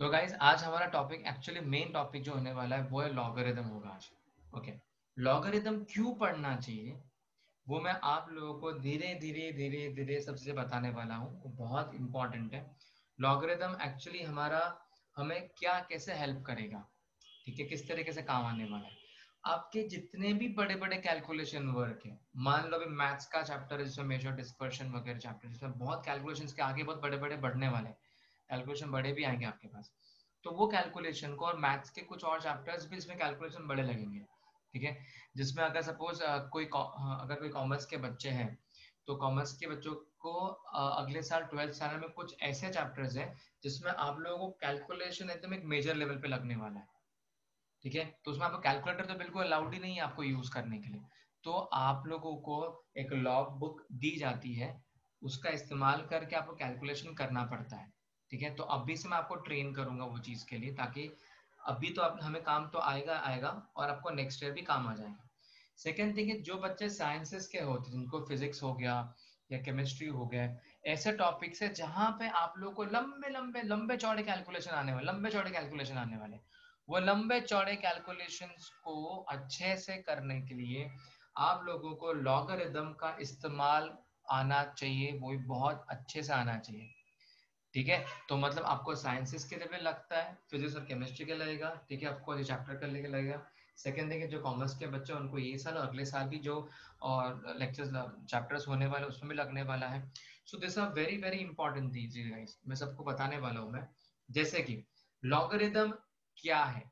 तो गाइज आज हमारा टॉपिक एक्चुअली मेन टॉपिक जो होने वाला है वो है लॉगरिदम होगा आज। ओके, लॉगरिदम क्यों पढ़ना चाहिए वो मैं आप लोगों को धीरे धीरे धीरे धीरे सबसे बताने वाला हूँ। वो बहुत इंपॉर्टेंट है। लॉगरिदम एक्चुअली हमारा हमें क्या कैसे हेल्प करेगा, ठीक है, किस तरीके से काम आने वाला है। आपके जितने भी बड़े बड़े कैलकुलेशन वर्क है, मान लो अभी मैथ्स का चैप्टर है जिसमें मेजर डिस्पर्शन वगैरह चैप्टर, जिसमें बहुत कैलकुलेशंस के आगे बहुत बड़े बड़े बढ़ने वाले हैं, कैलकुलेशन बड़े भी आएंगे आपके पास। तो वो कैलकुलेशन को और मैथ्स के कुछ और चैप्टर्स भी इसमें कैलकुलेशन बड़े लगेंगे, ठीक है। जिसमें अगर सपोज अगर कोई कॉमर्स के बच्चे हैं तो कॉमर्स के बच्चों को अगले साल 12th स्टैंडर्ड में कुछ ऐसे चैप्टर्स हैं जिसमें आप लोगों को कैलकुलेशन एकदम एक मेजर लेवल पे लगने वाला है, ठीक है। तो उसमें आपको कैलकुलेटर तो बिल्कुल अलाउड ही नहीं है आपको यूज करने के लिए। तो आप लोगों को एक लॉग बुक दी जाती है, उसका इस्तेमाल करके आपको कैलकुलेशन करना पड़ता है, ठीक है। तो अभी से मैं आपको ट्रेन करूंगा वो चीज के लिए, ताकि अभी तो हमें काम तो आएगा आएगा और आपको नेक्स्ट ईयर भी काम आ जाएगा। सेकेंड थिंग है, जो बच्चे साइंसेस के होते हैं जिनको फिजिक्स हो गया या केमिस्ट्री हो गया, ऐसे टॉपिक्स है जहां पे आप लोग को लंबे लंबे लंबे चौड़े कैलकुलेशन आने वाले, लंबे चौड़े कैलकुलेशन आने वाले। वो लंबे चौड़े कैलकुलेशंस को अच्छे से करने के लिए आप लोगों को लॉगरिदम का इस्तेमाल आना चाहिए, वो भी बहुत अच्छे से आना चाहिए, ठीक है। तो मतलब आपको साइंसेस के लिए भी लगता है, फिजिक्स और केमिस्ट्री के लगेगा, ठीक है, आपको ये चैप्टर करने के लगेगा। सेकेंड थिंग है, जो कॉमर्स के बच्चे उनको ये साल और अगले साल भी जो और लेक्चर्स चैप्टर्स होने वाले उसमें भी लगने वाला है। So this are very very important things guys, मैं सबको बताने वाला हूँ मैं। जैसे कि लॉगरिदम क्या है,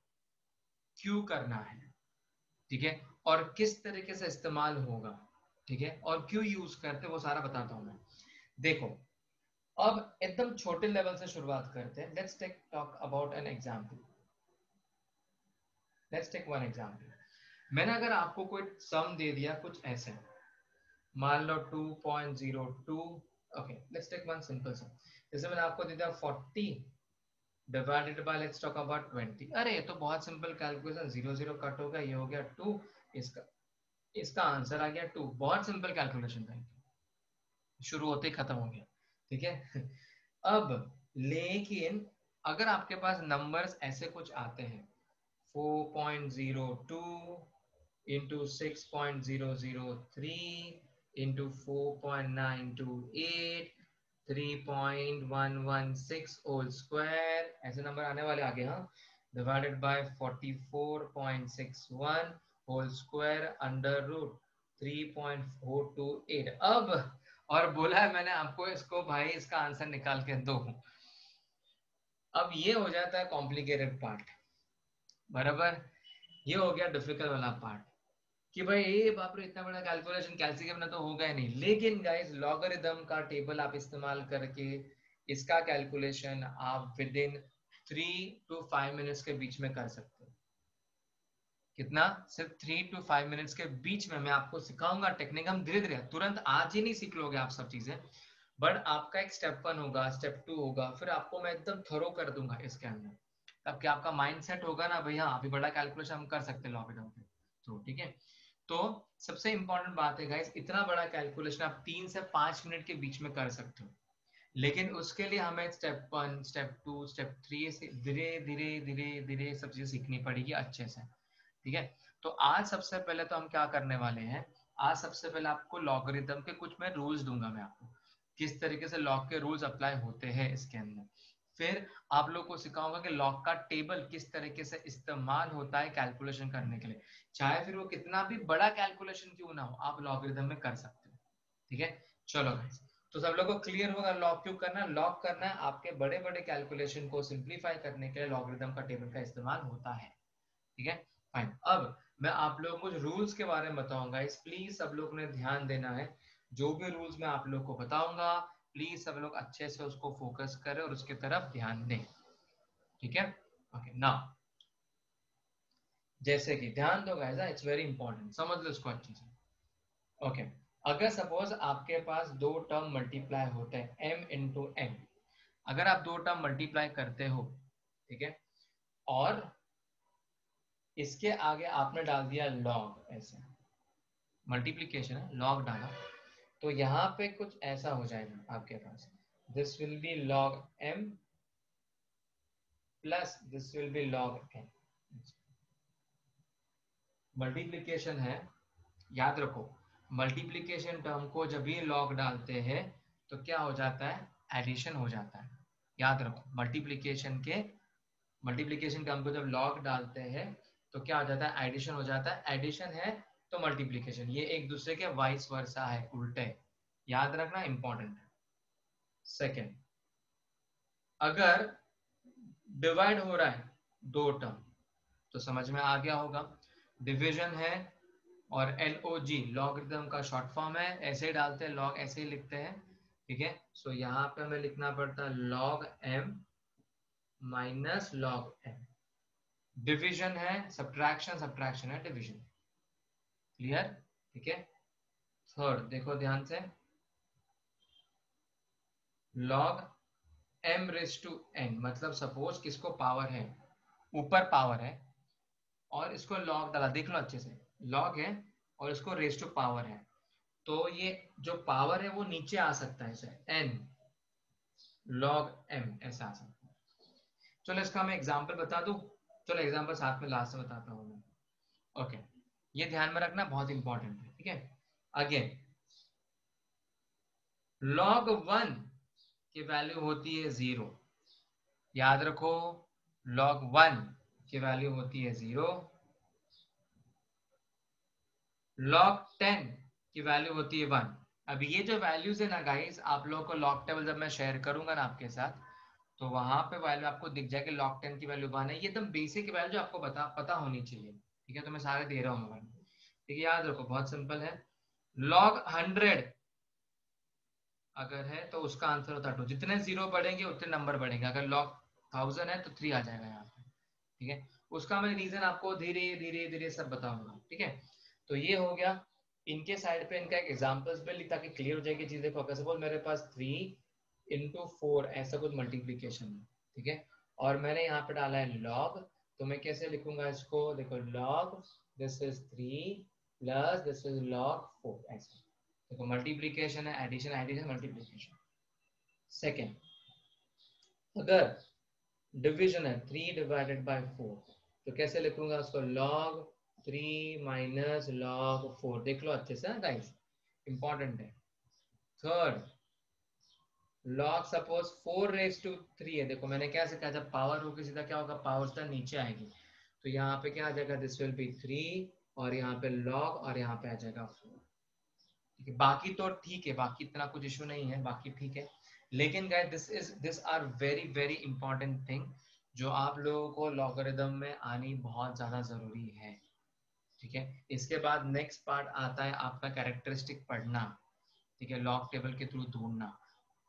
क्यों करना है, ठीक है, और किस तरीके से इस्तेमाल होगा, ठीक है, और क्यों यूज करते वो सारा बताता हूं मैं। देखो, अब एकदम छोटे लेवल से शुरुआत करते हैं। Let's take talk about an example. Let's take one example. मैंने अगर आपको कोई सम दे दिया कुछ ऐसे, मान लो 2.02। Okay, let's take one simple sum. जैसे मैंने आपको दे दिया 40 divided by, let's talk about 20। अरे ये तो बहुत simple calculation, zero zero cut होगा, ये हो गया 2, इसका इसका आंसर आ गया 2। बहुत सिंपल कैलकुलेशन था, शुरू होते ही खत्म हो गया, ठीक है। अब लेकिन अगर आपके पास नंबर्स ऐसे कुछ आते हैं, 4.02 इंटू 6.003 इंटू 4.928 3.116 होल स्क्वायर, ऐसे नंबर आने वाले आगे, हाँ, divided by 44.61 whole square under root 3.428। अब और बोला है मैंने आपको इसको भाई इसका आंसर निकाल के दो। अब ये हो जाता है कॉम्प्लिकेटेड पार्ट, बराबर। ये हो गया डिफिकल्ट वाला पार्ट कि भाई ये बाप रे इतना बड़ा कैलकुलेशन कैलसी के बिना तो होगा ही नहीं। लेकिन गाइस लॉगरिदम का टेबल आप इस्तेमाल करके इसका कैलकुलेशन आप विद इन 3 to 5 मिनट्स के बीच में कर सकते हो। कितना? सिर्फ 3 to 5 मिनट्स के बीच में मैं आपको सिखाऊंगा टेक्निक। हम धीरे धीरे, तुरंत आज ही नहीं सीख लोगे आप सब चीजें, बट आपका एक स्टेप 1 होगा, स्टेप 2 होगा, फिर आपको मैं एकदम थरो कर दूंगा इसके अंदर। तब क्या आपका माइंड सेट होगा ना भैया अभी बड़ा कैलकुलेशन हम कर सकते हैं लॉगरिदम के थ्रू, ठीक है। तो सबसे इंपॉर्टेंट बात है गाइस, इतना बड़ा कैलकुलेशन आप 3 से 5 मिनट के बीच में कर सकते हो। लेकिन उसके लिए हमें स्टेप 1, स्टेप 2, स्टेप 3 से धीरे धीरे धीरे धीरे सब चीजें सीखनी पड़ेगी अच्छे से, ठीक है। तो आज सबसे पहले तो हम क्या करने वाले हैं, आज सबसे पहले आपको लॉगरिदम के कुछ मैं रूल्स दूंगा मैं आपको, किस तरीके से लॉग के रूल्स अप्लाई होते हैं इसके अंदर। फिर आप लोग को सिखाऊंगा कि लॉग का टेबल किस तरीके से इस्तेमाल होता है कैलकुलेशन करने के लिए, चाहे फिर वो कितना भी बड़ा कैलकुलेशन क्यों ना हो आप लॉगरिदम में कर सकते हो, ठीक है। चलो गाइस, तो सब लोग को क्लियर होगा लॉग क्यों करना है। लॉग करना है आपके बड़े बड़े कैलकुलेशन को सिंप्लीफाई करने के लिए लॉगरिदम का टेबल का इस्तेमाल होता है, ठीक है। फाइन, अब मैं आप लोगों को कुछ रूल्स के बारे में बताऊंगा, इस प्लीज सब लोग ने ध्यान देना है। जो भी रूल्स मैं आप लोग को बताऊंगा प्लीज सब लोग अच्छे से उसको फोकस करें और उसकी तरफ ध्यान दें, ठीक है। ओके नाउ, जैसे कि ध्यान दो गाइस, इट्स वेरी इंपॉर्टेंट, समझ लो इसको अच्छे से। ओके, अगर सपोज आपके पास दो टर्म मल्टीप्लाई होते हैं m इंटू एन, अगर आप दो टर्म मल्टीप्लाई करते हो, ठीक है, और इसके आगे आपने डाल दिया लॉग, ऐसे मल्टीप्लीकेशन है, लॉग डाला, तो यहाँ पे कुछ ऐसा हो जाएगा आपके पास, this will be log m plus this will be log n. Multiplication है, याद रखो मल्टीप्लीकेशन टर्म को जब भी लॉग डालते हैं तो क्या हो जाता है, एडिशन हो जाता है। याद रखो मल्टीप्लीकेशन टर्म को जब लॉग डालते हैं तो क्या हो जाता है, एडिशन हो जाता है। एडिशन है तो मल्टीप्लीकेशन, ये एक दूसरे के वाइस वर्सा है, उल्टे। याद रखना, इंपॉर्टेंट है। सेकेंड, अगर डिवाइड हो रहा है दो टर्म तो समझ में आ गया होगा, डिवीजन है और LOG लॉगरिथम का शॉर्ट फॉर्म है, ऐसे ही डालते हैं लॉग, ऐसे ही लिखते हैं। ठीक है, सो यहाँ पे हमें लिखना पड़ता है log m minus log n। Division है, सब्ट्रैक्शन, सब्ट्रैक्शन है डिवीजन। क्लियर? ठीक है। थर्ड देखो ध्यान से, log m raise to n, मतलब सपोज किसको पावर है, ऊपर पावर है और इसको लॉग डाला, देख लो अच्छे से, लॉग है और इसको रेज टू पावर है, तो ये जो पावर है वो नीचे आ सकता है, इसे n log m ऐसा आ सकता है। चलो इसका मैं एग्जांपल बता दूं, चलो एग्जांपल साथ में लास्ट में बताता हूं मैं। ओके, ये ध्यान में रखना, बहुत इंपॉर्टेंट है। ठीक है, अगेन log 1 की वैल्यू होती है 0, याद रखो log 1 की वैल्यू होती है 0, log 10 की वैल्यू होती है 1। अब ये जो वैल्यूज है ना गाइस, आप लोगों को लॉग टेबल जब मैं शेयर करूंगा ना आपके साथ, तो वहां पे वैल्यू आपको दिख जाएगी, log 10 की वैल्यू 1 है, ये एकदम बेसिक वैल्यू जो आपको पता होनी चाहिए। ठीक है, तो मैं सारे दे रहा हूँ। ठीक है, याद रखो, बहुत सिंपल है। log 100 अगर है तो उसका आंसर होता है 2, जितने जीरो बढ़ेंगे उतने नंबर बढ़ेंगे। अगर log 1000 है तो 3 आ जाएगा यहाँ पे। ठीक है, उसका मैं रीजन आपको धीरे धीरे धीरे सब बताऊंगा। ठीक है, तो ये हो गया इनके साइड पे, इनका एक एग्जाम्पल्स पे ताकि क्लियर हो जाएगी चीज। देखो सपोज मेरे पास 3 into 4 ऐसा कुछ मल्टीप्लीकेशन है। ठीक है, और मैंने यहाँ पे डाला है लॉग, तो मैं कैसे लिखूंगा इसको, देखो log this is 3 plus this is log 4, ऐसा। देखो मल्टीप्लीकेशन है, एडिशन, एडिशन, मल्टीप्लीकेशन। सेकेंड, अगर डिवीजन है 3/4, तो कैसे लिखूंगा उसको, log 3 माइनस log 4। देख लो अच्छे से गाइस, इंपॉर्टेंट है। Third, log suppose 4 raise to 3 है, देखो मैंने क्या सिखाया, जब पावर होगी सीधा क्या होगा, पावर से नीचे आएगी, तो यहाँ पे क्या आ जाएगा, दिस विल बी 3 और यहाँ पे log और यहाँ पे आ जाएगा 4। ठीक है, बाकी तो ठीक है, बाकी इतना कुछ इशू नहीं है, बाकी ठीक है। लेकिन guys this are very very important thing जो आप लोगों को लॉगरिदम में आनी बहुत ज्यादा जरूरी है। ठीक है, इसके बाद नेक्स्ट पार्ट आता है आपका कैरेक्टरिस्टिक पढ़ना। ठीक है, लॉग टेबल के थ्रू ढूंढना।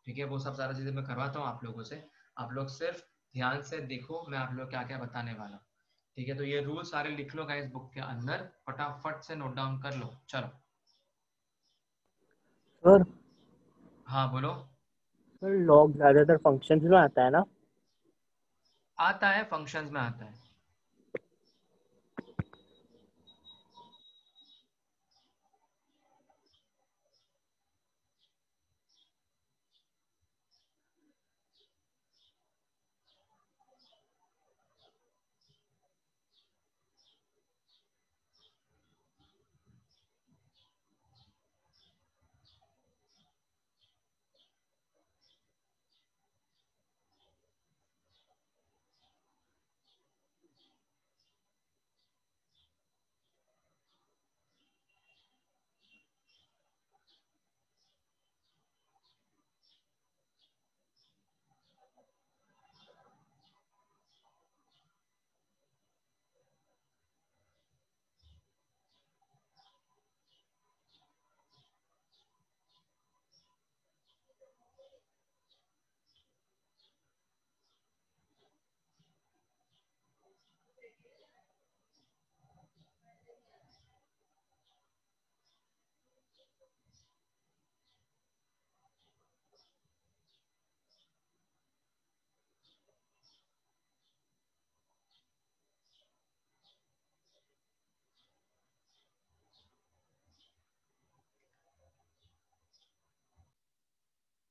ठीक है, वो सब सारा चीजें मैं करवाता हूँ आप लोगों से, आप लोग सिर्फ ध्यान से देखो मैं आप लोग क्या क्या बताने वाला हूँ। ठीक है, तो ये रूल सारे लिख लो गाइस बुक के अंदर, फटाफट से नोट डाउन कर लो। चलो, सर हाँ बोलो। सर लॉग ज्यादातर फंक्शंस में आता है ना। आता है, फंक्शंस में आता है।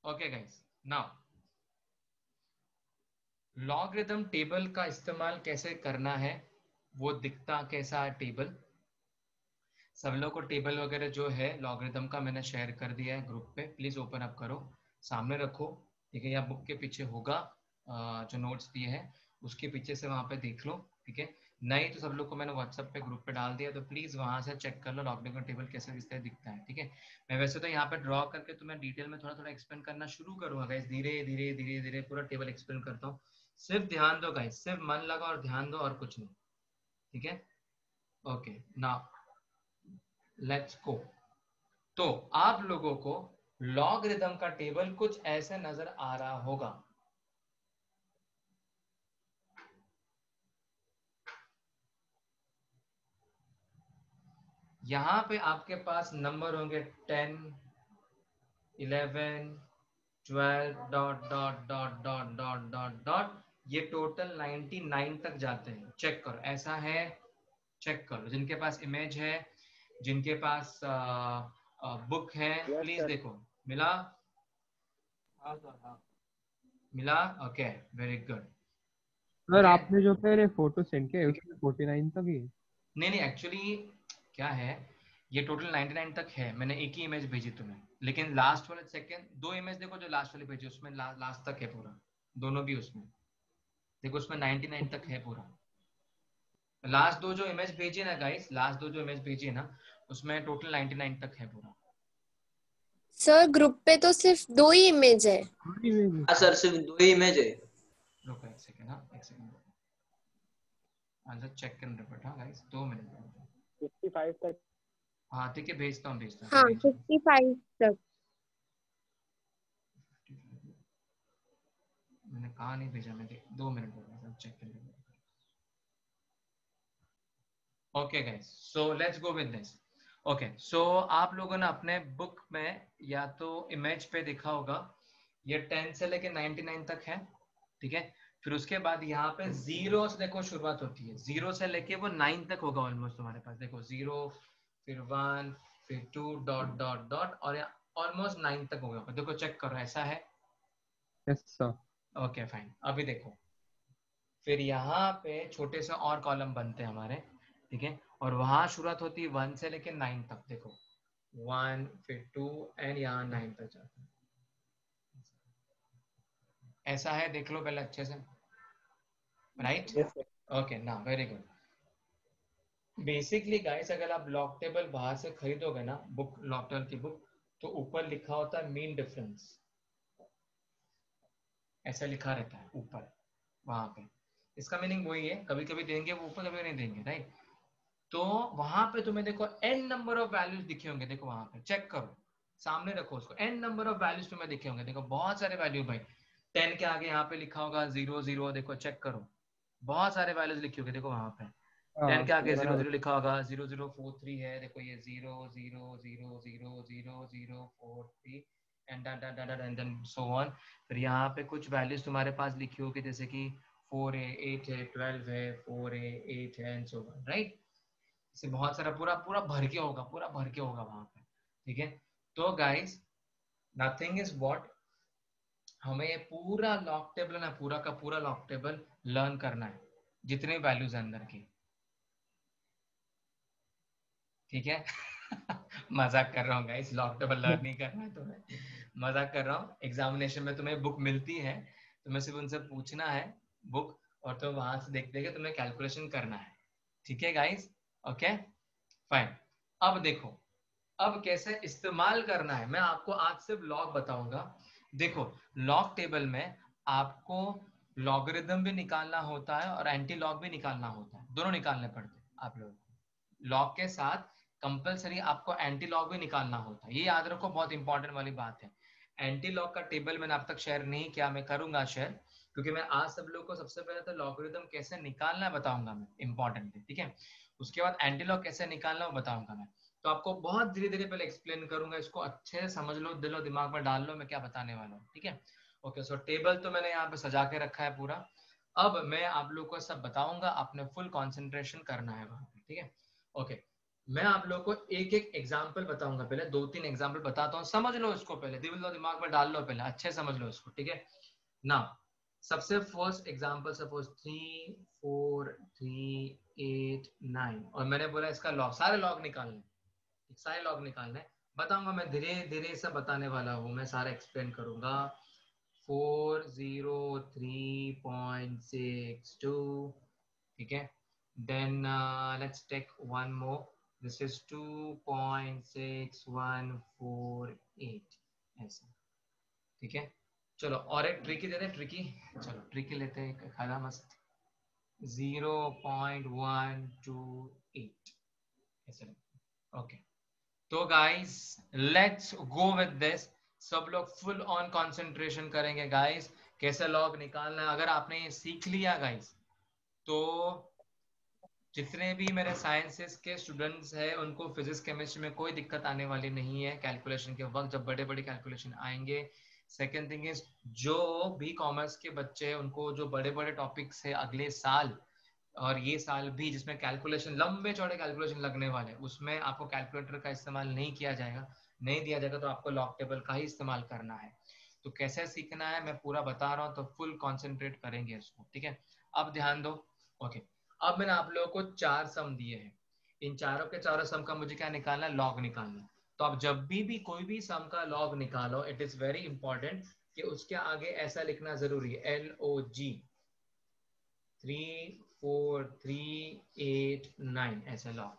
Okay guys, now logarithm table का इस्तेमाल कैसे करना है, वो दिखता कैसा है टेबल। सब लोग को टेबल वगैरह जो है लॉगरिदम का मैंने शेयर कर दिया है ग्रुप पे, प्लीज ओपन अप करो, सामने रखो, ठीक है, या बुक के पीछे होगा, जो नोट्स दिए हैं उसके पीछे से वहां पे देख लो, ठीक है। नहीं तो सब लोग को मैंने व्हाट्सएप पे ग्रुप पे डाल दिया, तो प्लीज वहां से चेक कर लो लॉगरिदम का टेबल कैसे किस तरह दिखता है, ठीक है। मैं वैसे तो यहाँ पे ड्रॉ करके तुम्हें डिटेल में थोड़ा थोड़ा एक्सप्लेन करना शुरू करूंगा गाइस, धीरे धीरे धीरे धीरे पूरा टेबल एक्सप्लेन करता हूँ। सिर्फ ध्यान दो गाइस, सिर्फ मन लगा और ध्यान दो और कुछ नहीं, ठीक है। Okay, now let's go. तो आप लोगों को लॉगरिदम का टेबल कुछ ऐसे नजर आ रहा होगा। यहां पे आपके पास नंबर होंगे 10, 11, 12 dot dot dot dot dot dot dot, ये टोटल 99 तक जाते हैं। चेक करो, ऐसा है, चेक करो जिनके पास इमेज है, जिनके पास बुक है, यस प्लीज सर। देखो। मिला? हाँ सर हाँ। मिला, okay, very good. Sir okay, आपने जो मेरे फोटो सेंड किया है उसमें 49 तक ही है। नहीं नहीं, एक्चुअली क्या है, ये टोटल 99 तक है, मैंने एक ही इमेज भेजी तुम्हें, लेकिन लास्ट वाले सेकंड दो इमेज देखो जो लास्ट वाली भेजी, उसमें लास्ट तक है पूरा, दोनों भी उसमें देखो, उसमें 99 तक है पूरा। लास्ट दो जो इमेज भेजी है ना गाइस, लास्ट दो जो इमेज भेजी है ना, उसमें टोटल 99 तक है पूरा। सर ग्रुप पे तो सिर्फ 2 ही इमेज है। हाँ सर, सिर्फ 2 ही इमेज है। रुको एक सेकंड, हाँ एक second, answer check can repeat, हाँ गाइस 2 मिनट। 55 तक। हाँ ठीक है, भेजता हूँ हाँ भेजता हूँ। 55 तक। मैंने कहा नहीं भेजा, मैं 2 मिनट चेक कर लेंगे। Okay guys, so let's go with this. Okay, so आप लोगों ने अपने बुक में या तो इमेज पे देखा होगा, ये 10 से लेके 99 तक है, ठीक है। फिर उसके बाद यहाँ पे जीरो से देखो शुरुआत होती है, जीरो से लेके वो 9 तक होगा ऑलमोस्ट तुम्हारे पास, देखो 0, फिर 1, फिर 2 डॉट डॉट डॉट, और ऑलमोस्ट 9 तक होगा, देखो चेक करो, ऐसा है। Yes sir. ओके फाइन, अभी देखो, फिर यहाँ पे छोटे से और कॉलम बनते हैं हमारे, ठीक है, और वहां शुरुआत होती है 1 से लेके 9 तक, देखो 1, फिर 2 एंड यहाँ 9 तक जाता है, ऐसा है, देख लो पहले अच्छे से, राइट। Yes sir. ओके ना, वेरी गुड। बेसिकली गाइस, अगर आप लॉक टेबल बाहर से खरीदोगे ना, बुक लॉक टेबल की बुक, तो ऊपर लिखा होता है मीन डिफरेंस, ऐसा लिखा रहता है ऊपर वहां पे। इसका मीनिंग वही है, कभी कभी देंगे वो ऊपर, कभी नहीं देंगे, राइट। तो वहां पे तुम्हें देखो n नंबर ऑफ वैल्यूज दिखे होंगे, देखो वहां पे चेक करो, सामने रखो उसको, n नंबर ऑफ वैल्यूज तुम्हें दिखे होंगे, देखो बहुत सारे वैल्यू भाई। 10 के आगे यहाँ पे लिखा होगा 0 0, देखो चेक करो, बहुत सारे वैल्यूज लिखी होगी, देखो वहां पे 10 के आगे 0 0 लिखा होगा, 0 0 4 3 है, देखो ये 0 0 0 0 0 0 4 3 एंड देन सो ऑन। फिर यहाँ पे कुछ वैल्यूज तुम्हारे पास लिखी होगी, जैसे कि 4 है, 8 है, 12 है, 4 है, 8 है एंड सो ऑन, राइट। से बहुत सारा पूरा पूरा भर के होगा, पूरा भर के होगा वहां पे, ठीक है। तो गाइस, नथिंग इज व्हाट, हमें ये पूरा लॉक टेबल ना, पूरा का पूरा लॉक टेबल लर्न करना है, जितने वैल्यूज अंदर की, ठीक है। मजाक कर रहा हूँ गाइस, लॉक टेबल लर्न नहीं करना है तुम्हें, मजाक कर रहा हूँ। एग्जामिनेशन में तुम्हें बुक मिलती है, तुम्हें सिर्फ उनसे पूछना है बुक, और तो वहां से देख देख के तुम्हें कैलकुलेशन करना है, ठीक है गाइस। ओके फाइन, अब देखो, अब कैसे इस्तेमाल करना है, मैं आपको आज सिर्फ लॉग बताऊंगा। देखो, लॉग टेबल में आपको लॉगरिदम भी निकालना होता है और एंटी लॉग भी निकालना होता है, दोनों निकालने पड़ते हैं आप लोगों को। लॉग के साथ कंपलसरी आपको एंटी लॉग भी निकालना होता है, ये याद रखो, बहुत इंपॉर्टेंट वाली बात है। एंटी लॉग का टेबल मैंने अब तक शेयर नहीं किया, मैं करूंगा शेयर, क्योंकि मैं आज सब लोगों को सबसे पहले तो लॉगरिदम कैसे निकालना है बताऊंगा मैं, इंपॉर्टेंट है, ठीक है। उसके बाद एंटी लॉग कैसे निकालना है वो बताऊंगा मैं। तो आपको बहुत धीरे धीरे पहले एक्सप्लेन करूंगा, इसको अच्छे से समझ लो, दिलो दिमाग में डाल लो मैं क्या बताने वाला हूँ, ठीक है। ओके, सो टेबल तो मैंने यहाँ पे सजा के रखा है पूरा, अब मैं आप लोग को सब बताऊंगा, आपने फुल कंसंट्रेशन करना है वहां पे, ठीक है। ओके, मैं आप लोग को एक एक एग्जाम्पल बताऊंगा, पहले 2-3 एग्जाम्पल बताता हूँ, समझ लो इसको पहले, दिल लो दिमाग में डाल लो पहले, अच्छे समझ लो इसको, ठीक है ना। सबसे फर्स्ट एग्जांपल सपोज 3 4 3 8 9 और मैंने बोला इसका लॉग, सारे लॉग निकालने, सारे लॉग निकालने बताऊंगा मैं, धीरे धीरे सब बताने वाला हूँ मैं, सारा एक्सप्लेन करूंगा। 403.62, ठीक है। Then let's take one more, this is 2.6148 ऐसा, ठीक है। चलो और एक ट्रिकी दे दे, ट्रिकी, चलो ट्रिकी लेते हैं, खाना मस्त 0.128 ऐसे, ओके। तो guys let's go with this, सब लोग फुल ऑन कंसंट्रेशन करेंगे गाइस, कैसे लॉग निकालना है। अगर आपने ये सीख लिया गाइस, तो जितने भी मेरे साइंसेस के स्टूडेंट्स हैं उनको फिजिक्स केमिस्ट्री में कोई दिक्कत आने वाली नहीं है कैलकुलेशन के वक्त, जब बड़े बड़े कैलकुलेशन आएंगे। सेकेंड थिंग इज, जो भी कॉमर्स के बच्चे हैं उनको जो बड़े बड़े टॉपिक्स है अगले साल और ये साल भी, जिसमें कैलकुलेशन, लंबे चौड़े कैलकुलेशन लगने वाले, उसमें आपको कैलकुलेटर का इस्तेमाल नहीं किया जाएगा, नहीं दिया जाएगा, तो आपको लॉग टेबल का ही इस्तेमाल करना है। तो कैसे सीखना है मैं पूरा बता रहा हूँ, तो फुल कॉन्सेंट्रेट करेंगे इसको, ठीक है। अब ध्यान दो, ओके। अब मैंने आप लोगों को 4 सम दिए हैं, इन चारों के चारों सम का मुझे क्या निकालना है, लॉग निकालना है। तो आप जब भी कोई भी सम का लॉग निकालो, इट इज वेरी इंपॉर्टेंट कि उसके आगे ऐसा लिखना जरूरी है, LOG 34389 ऐसे लॉग,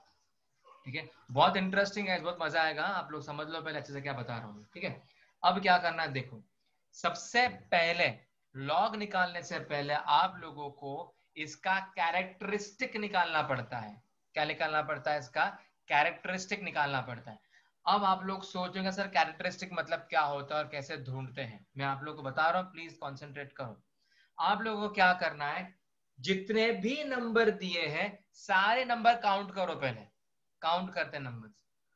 ठीक है। बहुत इंटरेस्टिंग है, बहुत मजा आएगा, आप लोग समझ लो पहले अच्छे से क्या बता रहा हूँ, ठीक है। अब क्या करना है, देखो सबसे पहले लॉग निकालने से पहले आप लोगों को इसका कैरेक्टरिस्टिक निकालना पड़ता है। क्या निकालना पड़ता है, इसका कैरेक्टरिस्टिक निकालना पड़ता है। अब आप लोग सोचेंगे सर कैरेक्टरिस्टिक मतलब क्या होता है और कैसे ढूंढते हैं, मैं आप लोग को बता रहा हूँ, प्लीज कॉन्सेंट्रेट करो। आप लोगों को क्या करना है, जितने भी नंबर दिए हैं सारे नंबर काउंट करो, पहले काउंट करते हैं नंबर,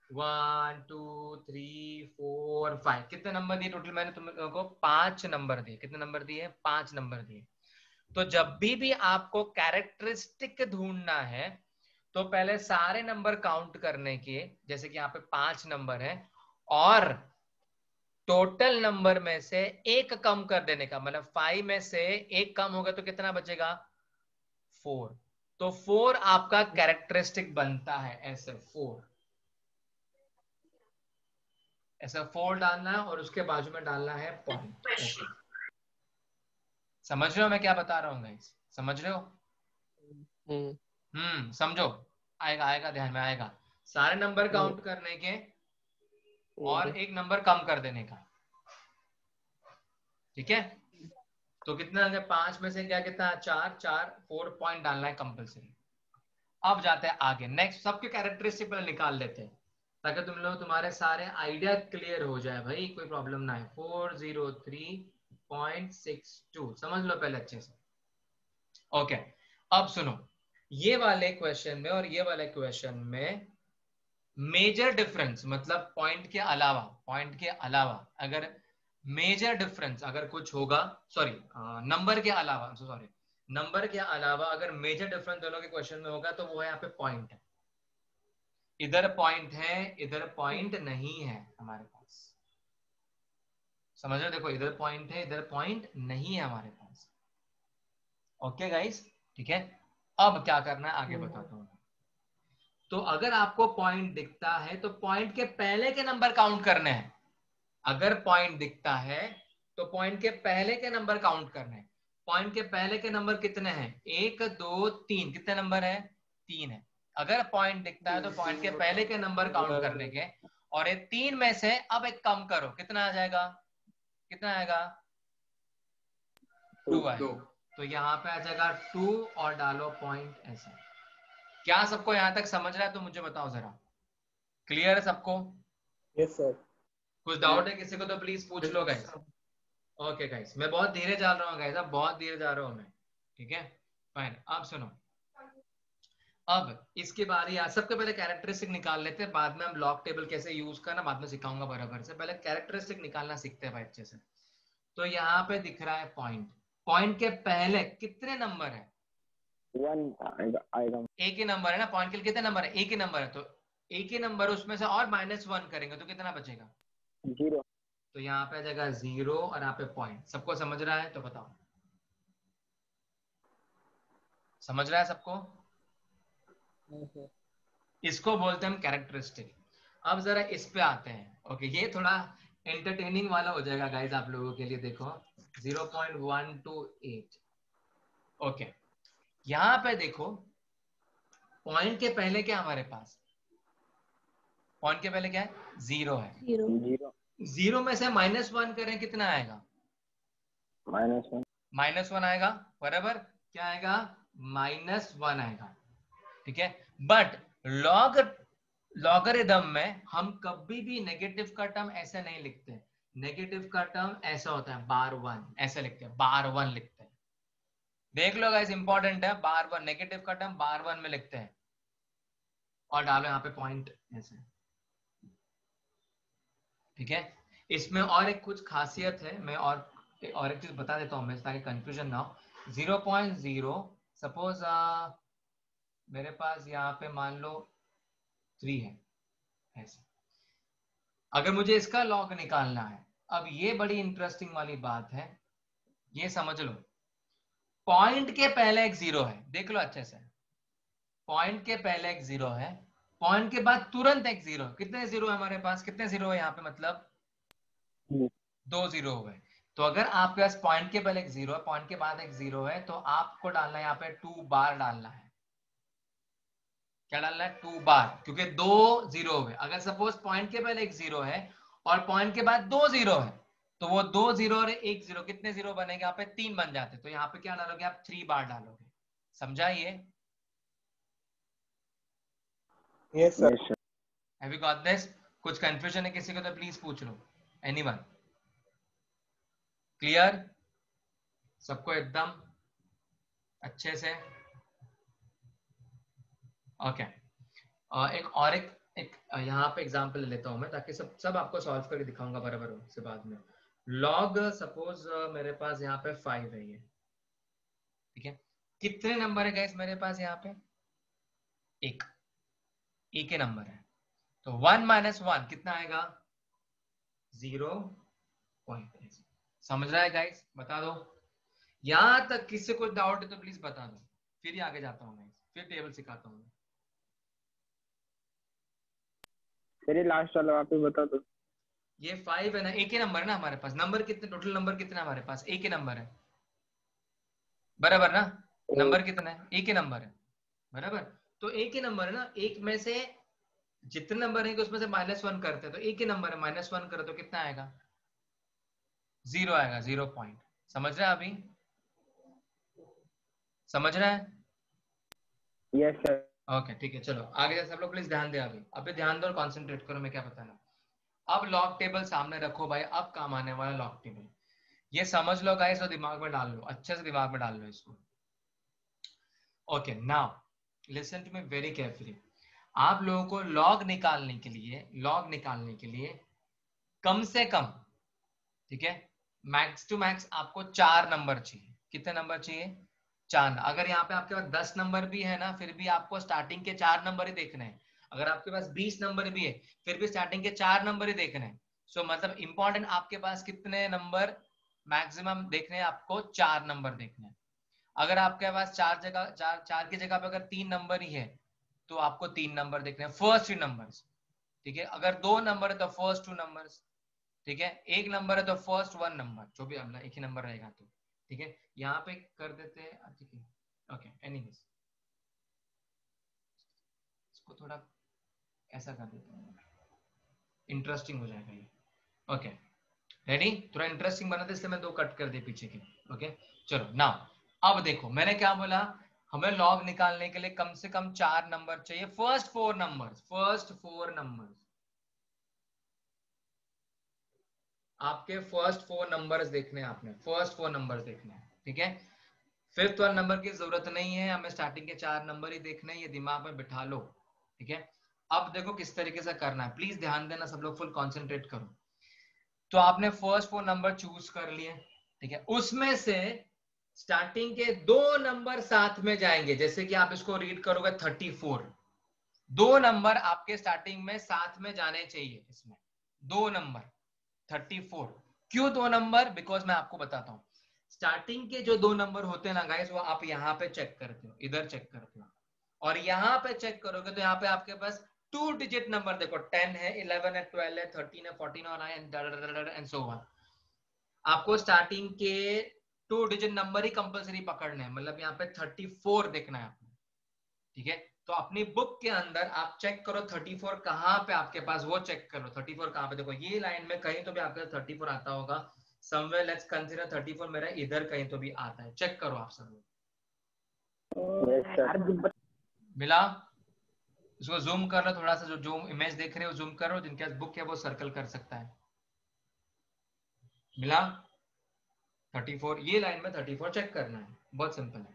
1 2 3 4 5, कितने नंबर दिए टोटल, मैंने तुम लोगों को 5 नंबर दिए, कितने नंबर दिए, 5 नंबर दिए। तो जब भी आपको कैरेक्टरिस्टिक ढूंढना है, तो पहले सारे नंबर काउंट करने के, जैसे कि यहाँ पे 5 नंबर है, और टोटल नंबर में से एक कम कर देने का, मतलब 5 में से एक कम होगा तो कितना बचेगा, 4। तो 4 आपका कैरेक्टरिस्टिक बनता है, ऐसे 4, ऐसा 4 डालना है और उसके बाजू में डालना है पॉइंट, ऐसे। समझ रहे हो मैं क्या बता रहा हूँ गाइस, समझ रहे हो? समझो, आएगा आएगा, ध्यान में आएगा। सारे नंबर काउंट करने के और एक नंबर कम कर देने का, ठीक है। तो कितना, 5 में से क्या कितना, 4 4, 4 पॉइंट डालना है कंपलसरी। अब जाते हैं आगे, नेक्स्ट सबके कैरेक्टरिस्टिक पहले निकाल लेते हैं, ताकि तुम लोग तुम्हारे सारे आइडिया क्लियर हो जाए भाई, कोई प्रॉब्लम ना है। 403.62 समझ लो पहले अच्छे से, ओके। अब सुनो, ये वाले क्वेश्चन में और ये वाले क्वेश्चन में मेजर डिफरेंस, मतलब पॉइंट के अलावा, पॉइंट के अलावा अगर मेजर डिफरेंस अगर कुछ होगा, सॉरी नंबर के अलावा, सॉरी नंबर के अलावा अगर मेजर डिफरेंस दोनों के क्वेश्चन में होगा, तो वो है यहाँ पे पॉइंट है। इधर पॉइंट है, इधर पॉइंट नहीं है हमारे पास, समझ रहे हो? देखो इधर पॉइंट है, इधर पॉइंट नहीं है हमारे पास, ओके गाइस, ठीक है। अब क्या करना है आगे बताता हूँ। तो अगर आपको पॉइंट दिखता है तो पॉइंट के पहले के नंबर काउंट करने हैं। अगर पॉइंट दिखता है तो पॉइंट के पहले के नंबर काउंट करने हैं। पॉइंट के पहले के नंबर कितने हैं, 1 2 3, कितने नंबर है, 3 है। अगर पॉइंट दिखता है तो पॉइंट के पहले के नंबर काउंट करने के, और ये 3 में से अब एक कम करो, कितना आ जाएगा, कितना आएगा, 2 आएगा। तो यहाँ पे आ जाएगा 2 और डालो पॉइंट, ऐसा। क्या सबको यहां तक समझ रहा है? तो मुझे बताओ जरा, क्लियर है सबको? Yes sir. कुछ डाउट है किसी को तो प्लीज पूछ लो गाइस। ओके गाइस, मैं बहुत धीरे जा रहा हूँ गाइस, अब बहुत धीरे जा रहा हूँ मैं, ठीक है फाइन। अब सुनो, अब इसके बारे यार, सबके पहले कैरेक्टरिस्टिक निकाल लेते हैं, बाद में हम लॉग टेबल कैसे यूज करना बाद में सिखाऊंगा बराबर से, पहले कैरेक्टरिस्टिक निकालना सीखते हैं भाई अच्छे से। तो यहाँ पे दिख रहा है पॉइंट, पॉइंट के पहले कितने नंबर है, 1 आएगा। एक ही नंबर है ना, पॉइंट के लिए कितने नंबर है, एक ही नंबर है, तो एक ही नंबर, उसमें से और -1 करेंगे तो कितना बचेगा, 0। तो यहाँ पे आ जाएगा 0 और यहाँ पे पॉइंट। सबको समझ रहा है तो बताओ, समझ रहा है सबको? Yes, sir. इसको बोलते हैं हम कैरेक्टरिस्टिक। अब जरा इस पे आते हैं। ओके, ये थोड़ा एंटरटेनिंग वाला हो जाएगा गाइस आप लोगों के लिए। देखो 0.128। ओके, यहाँ पे देखो पॉइंट के पहले क्या हमारे पास, पॉइंट के पहले क्या है, 0 है। 0 0 में से -1 करें कितना आएगा, -1 -1 आएगा, बराबर। क्या आएगा, -1 आएगा, ठीक है। बट लॉगरिदम में हम कभी भी नेगेटिव का टर्म ऐसे नहीं लिखते। नेगेटिव का टर्म ऐसा होता है बार 1, ऐसे लिखते हैं, बार 1 लिखते हैं। देख लो गाइस, इंपॉर्टेंट है, बार 1 नेगेटिव का टर्म बार 1 में लिखते हैं और डालो यहाँ पे पॉइंट ऐसे, ठीक है। इसमें और एक कुछ खासियत है, मैं और एक चीज बता देता हूँ मैं ताकि कंफ्यूजन ना हो। 0.0 सपोज मेरे पास यहाँ पे मान लो 3 है ऐसे। अगर मुझे इसका लॉग निकालना है, अब ये बड़ी इंटरेस्टिंग वाली बात है, ये समझ लो। पॉइंट के पहले एक 0 है, देख लो अच्छे से, पॉइंट के पहले एक 0 है, पॉइंट के बाद तुरंत एक 0। कितने 0 है हमारे पास, कितने 0 है यहाँ पे, मतलब 2 0 हो गए। तो अगर आपके पास पॉइंट के पहले एक 0 है, पॉइंट के बाद एक 0 है, तो आपको डालना है यहाँ पे 2 बार डालना है। क्या डालना है, 2 बार, क्योंकि 2 0 हो गए। अगर सपोज पॉइंट के पहले एक 0 है और पॉइंट के बाद 2 0 है, तो वो 2 0 और 1 0 कितने 0 बनेंगे, यहाँ पे 3 बन जाते। तो यहाँ पे क्या डालोगे आप, 3 बार डालोगे। समझा ये? Yes, sir. Yes, sir. Have you got this? कुछ कंफ्यूजन है किसी को तो प्लीज पूछ लो। एनीवन? क्लियर सबको एकदम अच्छे से? ओके, एक यहाँ पे एग्जांपल ले लेता हूं मैं, ताकि सब आपको सॉल्व करके दिखाऊंगा बराबर हो से बाद में। लॉग सपोज मेरे पास यहाँ पे 5 है ये, ठीक है। कितने नंबर है गाइस मेरे पास यहाँ पे, एक के नंबर है। तो 1 - 1 कितना आएगा, 0. समझ रहा है गाइस, बता दो। यहां तक किसी को डाउट है तो प्लीज बता दो, फिर ही आगे जाता हूँ मैं, फिर टेबल सिखाता हूँ। फिर लास्ट वाला आप ही बता दो। ये 5 है ना, एक ही नंबर है ना हमारे पास। नंबर कितने, टोटल नंबर कितना हमारे पास, एक ही नंबर है, बराबर ना। नंबर कितना है, एक ही नंबर है, बराबर। तो एक ही नंबर है ना, एक में से जितने नंबर है उसमें से -1 करते हैं, तो एक ही नंबर है, -1 करो तो कितना आएगा, 0 आएगा, 0 पॉइंट। समझ रहा है अभी, समझ रहा है? Yes sir. ओके ठीक है, चलो आगे सब लोग प्लीज ध्यान दे, अभी ध्यान दो और कॉन्सेंट्रेट करो मैं क्या बताना। अब लॉग टेबल सामने रखो भाई, अब काम आने वाला लॉग टेबल। ये समझ लो गाइस और दिमाग में डाल लो, अच्छे से दिमाग में डाल लो इसको। Okay now listen to me very carefully. आप लोगों को लॉग निकालने के लिए कम से कम, ठीक है, मैक्स टू मैक्स आपको 4 नंबर चाहिए। कितने नंबर चाहिए, 4। अगर यहाँ पे आपके पास 10 नंबर भी है ना, फिर भी आपको स्टार्टिंग के 4 नंबर ही देखने हैं। अगर आपके पास 20 नंबर भी है, फिर भी स्टार्टिंग के 4 नंबर ही देखने हैं। सो मतलब इंपॉर्टेंट आपके पास कितने नंबर मैक्सिमम देखने हैं, आपको 4 नंबर देखने हैं। अगर आपके पास 4 की जगह पे अगर 3 नंबर ही है, तो आपको 3 नंबर देखने हैं, फर्स्ट 3 नंबर, ठीक है। अगर 2 नंबर है तो फर्स्ट 2 नंबर, ठीक है। 1 नंबर है तो फर्स्ट 1 नंबर, जो भी अपना एक ही नंबर रहेगा तो, ठीक है। यहाँ पे कर देते हैं, ठीक है। ओके एनीवेज, इसको थोड़ा ऐसा कर देते हैं, इंटरेस्टिंग हो जाएगा ये। ओके रेडी, थोड़ा इंटरेस्टिंग बना था इसलिए मैं 2 कट कर दिए पीछे के। ओके चलो नाउ अब देखो मैंने क्या बोला, हमें लॉग निकालने के लिए कम से कम 4 नंबर चाहिए, फर्स्ट 4 नंबर, आपके फर्स्ट 4 नंबर्स देखने हैं, आपने फर्स्ट 4 नंबर्स देखने हैं, ठीक है। फिफ्थ वाला नंबर की जरूरत नहीं है, हमें स्टार्टिंग के 4 नंबर ही देखने हैं, ये दिमाग में बिठा लो, ठीक है। अब देखो किस तरीके से करना है, प्लीज ध्यान देना सब लोग, फुल कॉन्सेंट्रेट करो। तो आपने फर्स्ट 4 नंबर चूज कर लिए, ठीक है। उसमें से स्टार्टिंग के 2 नंबर साथ में जाएंगे, जैसे कि आप इसको रीड करोगे 34, 2 नंबर आपके स्टार्टिंग में साथ में जाने चाहिए इसमें, 2 नंबर 34। क्यों 2 नंबर, बिकॉज मैं आपको बताता हूं। स्टार्टिंग के जो 2 नंबर होते हैं ना गाइस, वो आप यहाँ पे चेक करते हो, इधर चेक करते हो, और यहाँ पे चेक करोगे तो यहाँ पे आपके पास 2 डिजिट नंबर देखो, 10 है, 11 है, 12 है, 13 है, 14 और एंड सो ऑन। आपको स्टार्टिंग के 2 डिजिट नंबर ही कंपलसरी पकड़ने हैं, मतलब यहाँ पे 34 देखना है आपको, ठीक है। तो अपनी बुक के अंदर आप चेक करो 34 कहाँ पे आपके पास, वो चेक करो 34 कहाँ पे। देखो ये लाइन में कहीं तो भी आपके 34 आता होगा, समवेयर लेट्स कंसीडर 34 मेरा इधर कहीं तो भी आता है, चेक करो आप सब। मिला? इसको जूम कर लो थोड़ा सा, जो इमेज देख रहे हो जूम करो, जिनके पास बुक है वो सर्कल कर सकता है। मिला? 34 ये लाइन में 34 चेक करना है, बहुत सिंपल है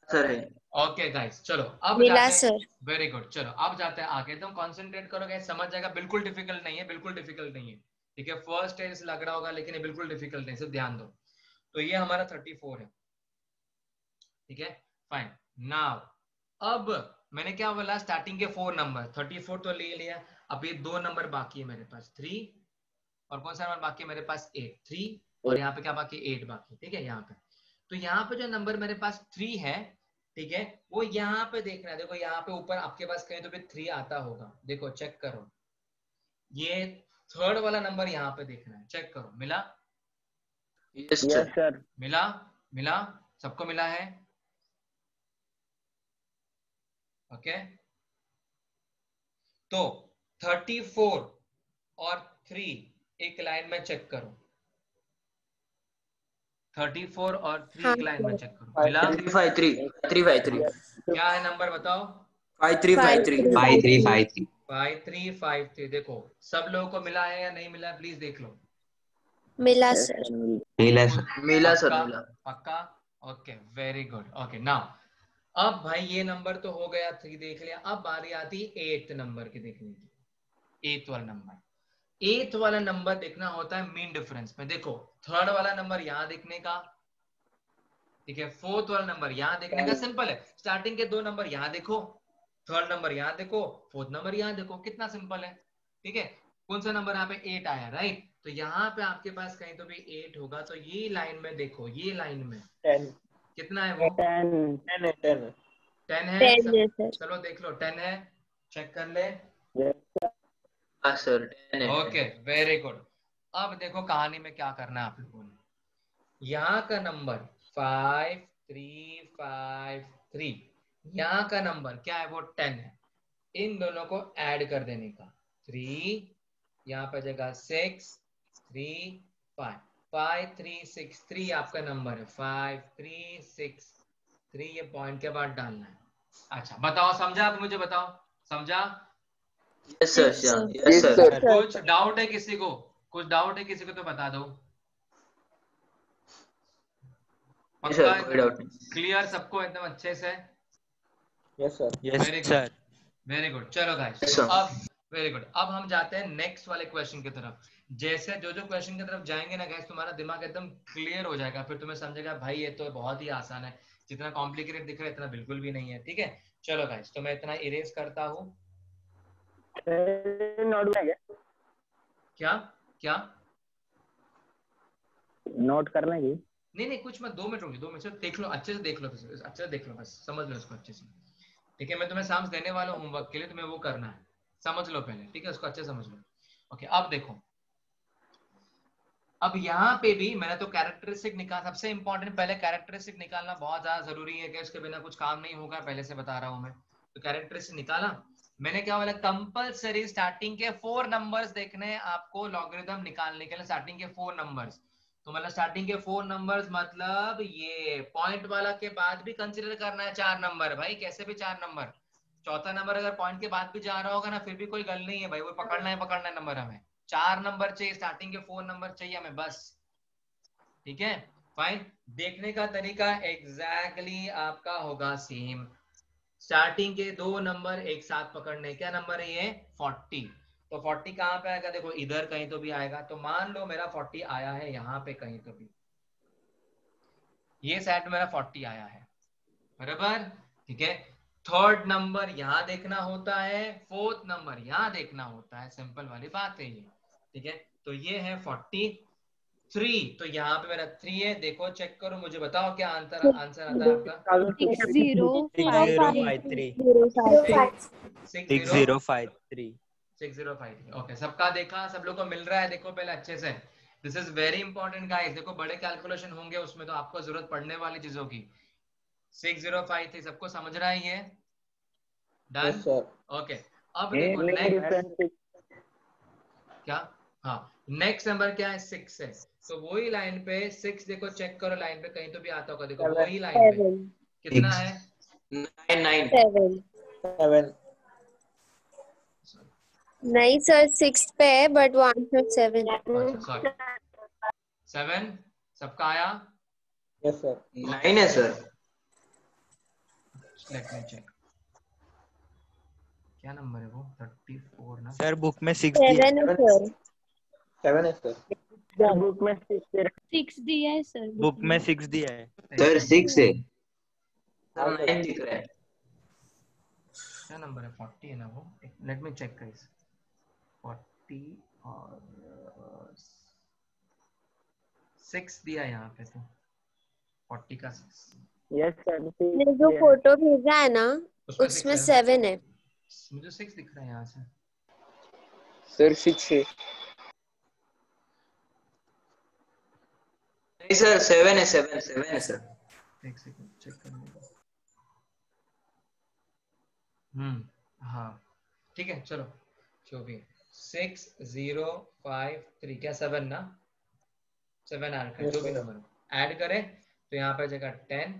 सर है। ओके गाइस, चलो अब मिला जाते हैं। सर। वेरी गुड, चलो अब जाते हैं आगे, तुम कंसंट्रेट करो गाइस, समझ जाएगा, बिल्कुल डिफिकल्ट नहीं है, बिल्कुल डिफिकल्ट नहीं है, ठीक है। फर्स्ट स्टेज लग रहा होगा लेकिन ये बिल्कुल डिफिकल्ट नहीं, सिर्फ ध्यान दो। तो ये हमारा 34 है, ठीक है, फाइन। नाउ अब मैंने क्या बोला, स्टार्टिंग के 4 नंबर, 34 तो ले लिया, अब ये 2 नंबर बाकी है मेरे पास, 3 और कौन सा नंबर बाकी है मेरे पास, 8, 3 और यहाँ पे क्या बाकी, 8 बाकी, ठीक है। यहाँ पे तो यहाँ पे जो नंबर मेरे पास 3 है, ठीक है, वो यहाँ पे देखना है। देखो यहाँ पे ऊपर आपके पास कहीं तो भी 3 आता होगा, देखो चेक करो, ये थर्ड वाला नंबर यहाँ पे देखना है, चेक करो। मिला? Yes yes sir. सर। मिला? मिला? सबको मिला है? ओके, तो 34 और 3 एक लाइन में चेक करो, 34 और 3 हाँ एक लाइन में सर। चेक करो। मिला? 353 क्या है नंबर बताओ? 5353 5353 5353। देखो सब लोगों को मिला है या नहीं मिला है, प्लीज देख लो। मिला यस सर। सर। मिला सर। मिला सर पक्का? मिला। पक्का? Okay, very good. Okay now अब भाई ये नंबर तो हो गया, 3 देख लिया, अब बारी आती 8th नंबर की देखने की। 8th वाला नंबर, 8th वाला नंबर देखना होता है मीन डिफरेंस में। देखो थर्ड वाला नंबर यहाँ देखने का, ठीक है, 4th वाला नंबर यहाँ देखने का, सिंपल है। स्टार्टिंग के 2 नंबर यहाँ देखो, थर्ड नंबर यहाँ देखो, 4th नंबर यहाँ देखो, कितना सिंपल है, ठीक है। कौन सा नंबर यहाँ पे 8 आया, राइट? तो यहाँ पे आपके पास कहीं तो भी 8 होगा, तो ये लाइन में देखो, ये लाइन में 10 कितना है वो, 10 10 10 है। 10 है सर। चलो देख लो, 10 है, चेक कर ले। हाँ सर 10 है। Okay very good. अब देखो कहानी में क्या करना है आप लोगों ने, यहाँ का नंबर 5353, यहाँ का नंबर क्या है, वो 10 है, इन दोनों को ऐड कर देने का, 3 यहाँ पे जगह 6 3 5 5363 आपका नंबर है, 5363, ये पॉइंट के बाद डालना है। अच्छा बताओ, समझा? आप मुझे बताओ, समझा? Yes sir Yes, sir. Yes sir. कुछ डाउट है किसी को? कुछ डाउट है किसी को तो बता दो। सर कोई डाउट नहीं। क्लियर सबको एकदम अच्छे से? Yes sir. Very good, very good. चलो गाइस, Yes, तो sir. अब वेरी गुड, अब हम जाते हैं नेक्स्ट वाले क्वेश्चन की तरफ। जैसे जो जो क्वेश्चन की तरफ जाएंगे ना गाइस, तुम्हारा दिमाग एकदम क्लियर हो जाएगा, फिर तुम्हें समझेगा भाई ये तो बहुत ही आसान है, जितना कॉम्प्लिकेटेड दिख रहा है इतना बिल्कुल भी नहीं है, ठीक है। चलो गाइस, तो मैं इतना इरेज करता हूँ। नोट में क्या क्या? नोट करना की? नहीं नहीं, कुछ मत, 2 मिनट रुकिए, 2 मिनट से देख लो, अच्छे से देख लो, अच्छे से देख लो, बस समझ लो इसको अच्छे से, ठीक है। मैं तुम्हें साम्स देने वाला हूँ होमवर्क के लिए, तुम्हें वो करना है, समझ लो पहले, ठीक है, उसको अच्छे से समझ लो। ओके अब देखो, अब यहाँ पे भी मैंने तो कैरेक्टरिस्टिक निकाल, सबसे इंपॉर्टेंट पहले कैरेक्टरिस्टिक निकालना बहुत ज्यादा जरूरी है, कि उसके बिना कुछ काम नहीं होगा, पहले से बता रहा हूँ मैं। तो कैरेक्टरिस्टिक निकाला मैंने, क्या बोला, कंपलसरी स्टार्टिंग के 4 नंबर्स देखने हैं आपको लॉगरिथम निकालने के लिए, स्टार्टिंग के 4 नंबर्स। तो मतलब स्टार्टिंग के 4 नंबर्स मतलब ये पॉइंट वाला के बाद भी कंसिडर करना है 4 नंबर भाई, कैसे भी 4 नंबर, चौथा नंबर अगर पॉइंट के बाद भी जा रहा होगा ना, फिर भी कोई गल नहीं है भाई, वो पकड़ना है नंबर, हमें 4 नंबर चाहिए, स्टार्टिंग के 4 नंबर चाहिए हमें बस, ठीक है, फाइन। देखने का तरीका एग्जैक्टली आपका होगा सेम, स्टार्टिंग के 2 नंबर एक साथ पकड़ने, क्या नंबर है ये, 40, तो 40 कहाँ पे आएगा, देखो इधर कहीं तो भी आएगा, तो मान लो मेरा 40 आया है यहाँ पे कहीं तो भी, ये सेट मेरा 40 आया है, बराबर, ठीक है। थर्ड नंबर यहाँ देखना होता है, 4th नंबर यहाँ देखना होता है, सिंपल वाली बात है ये, ठीक है। तो ये है 40, 3, तो यहाँ पे मेरा 3 है, देखो चेक करो, मुझे बताओ क्या आंसर आंसर आता है आपका 6053 6053 6053। ओके, सबका देखा, सब लोग को मिल रहा है, देखो पहले अच्छे से, this is very important guys. देखो बड़े कैलकुलेशन होंगे उसमें तो आपको जरूरत पड़ने वाली चीजों की। 6053 सबको समझ रहा है ये? डन? यस सर ओके, अब देखो नेक्स्ट क्या, हाँ नेक्स्ट नंबर क्या है, 6 है, तो वही लाइन पे 6, देखो चेक करो लाइन पे कहीं तो भी आता होगा, देखो वही लाइन पे 7 कितना 6 है, 9 7 7 नहीं सर 6 पे है बट वो आंसर 7 है। अच्छा सॉरी 7, सबका आया? यस सर 9 है सर। लेट मी चेक, क्या नंबर है वो, 34 ना? सर बुक में 6 दिया 7 है सर। 7 है सर बुक में 6 दिया है सर बुक में 6 दिया है सर 6 है। सर 9 दिख रहा है। क्या नंबर है, 40 है ना वो, लेट मी चेक गाइस, 40 और 6 दिया है यहाँ पे, तो 40 का 6, यस सर मैंने जो फोटो भेजा है ना उसमें 6 उसमें है, 7 है। मुझे 6 दिख रहा है यहाँ से। सर 6 है नहीं सर 7 है, 7 है सर। एक सेकंड चेक करने दो। हाँ ठीक है, चलो जो भी 6053, क्या 7 ना, 7 ऐड करें, जो भी नंबर ऐड करें तो यहाँ पे जगह 10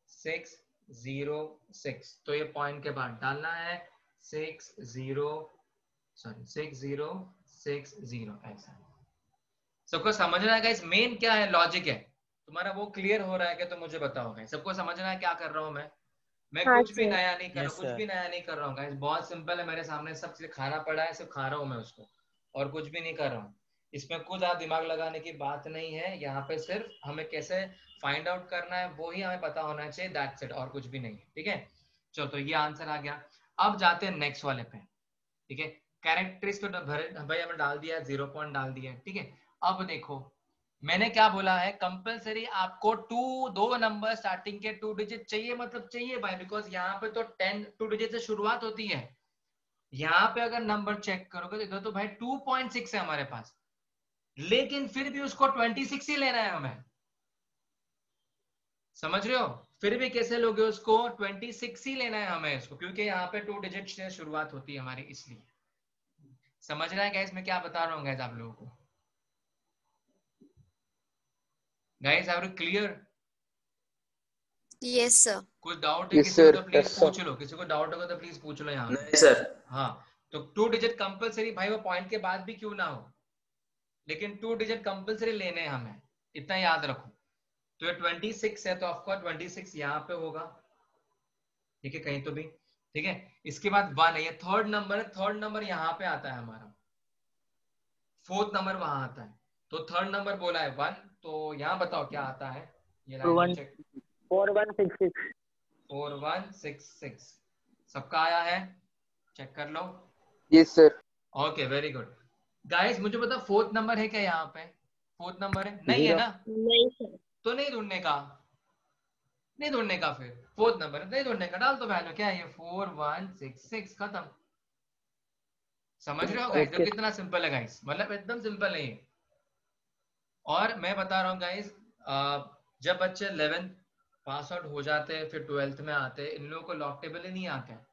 606, तो ये पॉइंट के बाद डालना है 6060, ऐसा। सबको समझना है गाइस, मेन क्या है लॉजिक है तुम्हारा, वो क्लियर हो रहा है कि तो मुझे बताओ गाइस, सबको समझना है क्या कर रहा हूँ मैं हाँ कुछ भी सर। नया नहीं कर रहा, Yes, कुछ sir. भी नया नहीं कर रहा हूँ गाइस, बहुत सिंपल है, मेरे सामने सब चीज खाना पड़ा है, सिर्फ खा रहा हूँ मैं उसको, और कुछ भी नहीं कर रहा हूँ। इसमें कुछ ज्यादा दिमाग लगाने की बात नहीं है, यहाँ पे सिर्फ हमें कैसे फाइंड आउट करना है वो ही हमें पता होना चाहिए, दैट्स इट, और कुछ भी नहीं है, ठीक है। चलो तो ये आंसर आ गया। अब जाते हैं नेक्स्ट वाले पे, ठीक है। कैरेक्टरिस्टिक तो भाई हमने डाल दिया, 0 पॉइंट डाल दिया, ठीक है। अब देखो मैंने क्या बोला है, कंपलसरी आपको दो नंबर स्टार्टिंग के 2 डिजिट चाहिए, मतलब चाहिए भाई, बिकॉज यहाँ पे तो 2 डिजिट से शुरुआत होती है। यहाँ पे अगर नंबर चेक करोगे तो इधर तो भाई 2.6 है हमारे पास, लेकिन फिर भी उसको 26 ही लेना है हमें, समझ रहे हो? फिर भी कैसे लोगे उसको, 26 ही लेना है हमें इसको, क्योंकि यहाँ पे 2 डिजिट से शुरुआत होती है हमारी, इसलिए। समझ रहा है गाइस मैं क्या बता रहा हूँ गाइस आप लोगों को? Guys are you clear? Yes sir. कुछ डाउट है Yes, किसी को sir. तो प्लीज Yes, sir. पूछ लो, किसी को डाउट होगा तो प्लीज पूछ लो यहाँ पे। नहीं सर। हाँ तो 2 डिजिट कंपलसरी भाई, वो पॉइंट के बाद भी क्यों ना हो, लेकिन 2 डिजिट कंपलसरी लेने हैं हमें, इतना याद रखो। तो ये 26 है, तो ऑफकोर्स 26 यहाँ पे होगा, ठीक है, कहीं तो भी, ठीक है। इसके बाद 1 है, ये थर्ड नंबर है, थर्ड नंबर यहाँ पे आता है हमारा, फोर्थ नंबर वहां आता है, तो थर्ड नंबर बोला है 1, तो यहाँ बताओ क्या आता है, ये लाइन चेक, 4166 4166, सबका आया है, चेक कर लो। Yes sir okay very good guys, मुझे पता फोर्थ नंबर है क्या यहाँ पे, फोर्थ नंबर है नहीं है ना, नहीं सर। तो नहीं ढूंढने का, नहीं ढूंढने का, फिर फोर्थ नंबर है नहीं ढूंढने का, डाल तो वैल्यू क्या है ये 4166, खत्म। समझ रहे हो गाइस, देखो कितना सिंपल है गाइस, मतलब एकदम सिंपल है ये। और मैं बता रहा हूँ गाइस, जब बच्चे 11th पास आउट हो जाते हैं फिर 12th में आते हैं, इन लोगों को लॉक टेबल ही नहीं आता है।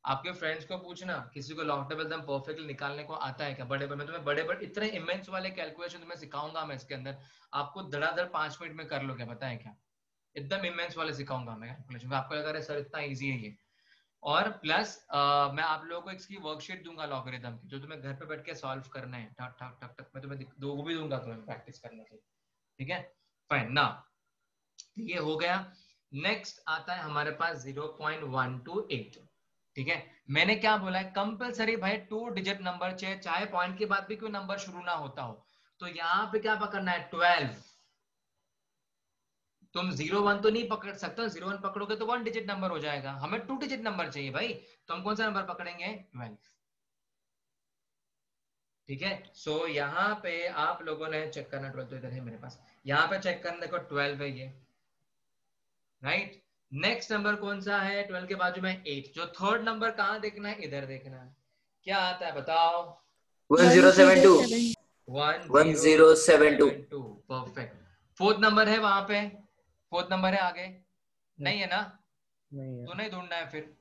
आपके फ्रेंड्स को पूछना, किसी को लॉक टेबल एकदम परफेक्टली निकालने को आता है क्या, बड़े मैं तुम्हें बड़े इतने इमेंस वाले कैलकुलेशन तुम्हें सिखाऊंगा मैं इसके अंदर, आपको धड़ाधड़ 5 मिनट में कर लोगे, पता है क्या, एकदम इमेंस वाले सिखाऊंगा मैं कैलकुलेशन, आपको लगा रहा है सर इतना ईजी है ये। और प्लस मैं आप लोगों को इसकी वर्कशीट दूंगा लॉगरिथम की, जो तुम्हें घर पे बैठ के सॉल्व करना है, ठक ठक ठक ठक, मैं तुम्हें दो भी दूंगा तुम्हें प्रैक्टिस करने के लिए, ठीक है। फाइन ना, ये हो गया। नेक्स्ट आता है हमारे पास 0.128, ठीक है। मैंने क्या बोला है, कंपलसरी भाई 2 डिजिट नंबर चाहिए, चाहे पॉइंट के बाद भी कोई नंबर शुरू ना होता हो, तो यहाँ पे क्या पकड़ना है, 12। तुम 01 तो नहीं पकड़ सकते, 01 पकड़ोगे तो 1 डिजिट नंबर हो जाएगा, हमें 2 डिजिट नंबर चाहिए भाई, तो हम कौन सा नंबर पकड़ेंगे, 12। ठीक है। सो यहाँ पे आप लोगों ने चेक करना, 12 तो इधर है मेरे पास, यहाँ पे चेक करना, देखो 12 है ये, राइट। नेक्स्ट नंबर कौन सा है 12 के बाजू में 8, जो थर्ड नंबर कहाँ देखना है, इधर देखना है, क्या आता है बताओ? 1072 1072, परफेक्ट। फोर्थ नंबर है वहां पे, फोर्थ नंबर है आगे, नहीं है ना? नहीं है। तो नहीं ढूंढना है, फिर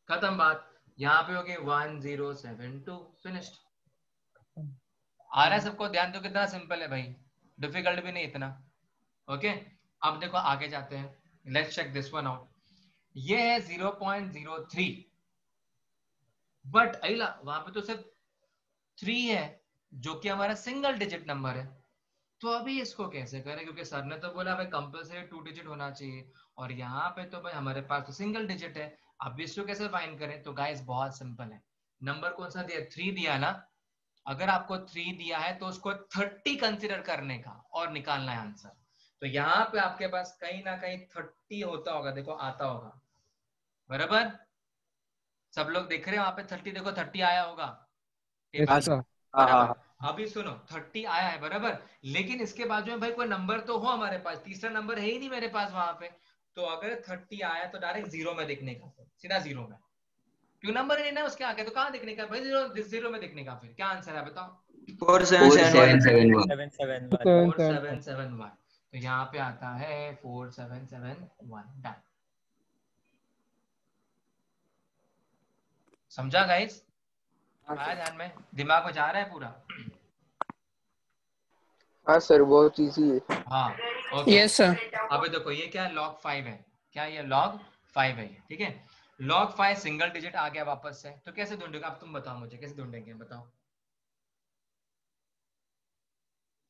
खत्म बात। यहाँ पे होगी 1072, फिनिश्ड। आ रहा है सबको? ध्यान दो कितना सिंपल है भाई, डिफिकल्ट भी नहीं इतना। ओके, अब देखो आगे जाते हैं, let's check this one out. ये है 0.03, बट अला वहां पे तो सिर्फ 3 है, जो कि हमारा सिंगल डिजिट नंबर है। तो अभी इसको कैसे करें, क्योंकि सर ने तो बोला भाई कंपलसरी 2 डिजिट होना चाहिए, और यहाँ पे तो भाई हमारे पास तो सिंगल डिजिट है। अब इसको कैसे फाइंड करें? तो गाइस बहुत सिंपल है, नंबर कौन सा दिया? 3 दिया ना। अगर आपको 3 दिया है तो उसको 30 कंसिडर करने का और निकालना है आंसर। तो यहाँ पे आपके पास कहीं ना कहीं 30 होता होगा, देखो आता होगा, बराबर? सब लोग देख रहे हैं वहां पे 30, देखो 30 आया होगा टेबल Yes, में, sir. बराबर? अभी सुनो, 30 आया है बराबर, लेकिन इसके बाजू में भाई कोई नंबर तो हो हमारे पास, तीसरा नंबर है ही नहीं मेरे पास वहां पे। तो अगर 30 आया तो डायरेक्ट जीरो में दिखने का, सीधा जीरो में, क्यों नंबर ही नहीं ना उसके आगे, तो कहाँ दिखने का भाई? जीरो में दिखने का। फिर क्या आंसर है बताओ? 4771 771 4771। तो यहाँ पे आता है 4771, डन। समझा गाइस? आया ध्यान में? दिमाग में जा रहा है पूरा? हाँ सर, बहुत इजी है। हाँ, ओके। Yes sir. अभी देखो ये क्या है, log 5 है, क्या ये log 5 है, ठीक है। log 5 सिंगल डिजिट आ गया वापस से, तो कैसे ढूंढेगा? अब तुम बताओ मुझे, कैसे ढूंढेंगे बताओ?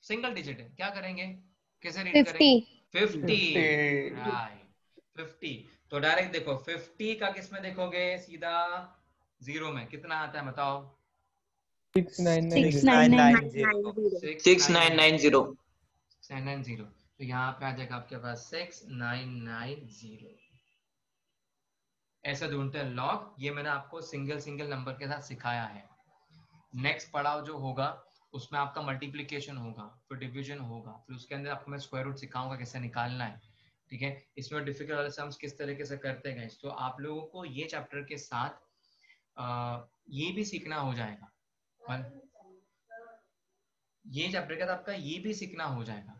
सिंगल डिजिट है, क्या करेंगे, कैसे रीड 50। करेंगे? 50, राइट, 50। तो डायरेक्ट देखो 50 का किस में देखोगे? सीधा जीरो में। कितना आता है बताओ? 6990. 6990 690। तो यहाँ पे आ जाएगा आपके पास 6990। ऐसा ढूंढते हैं लॉग। ये मैंने आपको सिंगल सिंगल नंबर के साथ सिखाया है। नेक्स्ट पड़ाव जो होगा उसमें आपका मल्टीप्लिकेशन होगा, फिर डिवीजन होगा, फिर उसके अंदर आपको मैं स्क्वायर रूट सिखाऊंगा कैसे निकालना है, ठीक है। इसमें डिफिकल्ट वाले सम्स किस तरीके से करते हैं तो आप लोगों को ये चैप्टर के साथ ये भी सीखना हो जाएगा। ये चैप्टर के साथ आपका ये भी सीखना हो जाएगा।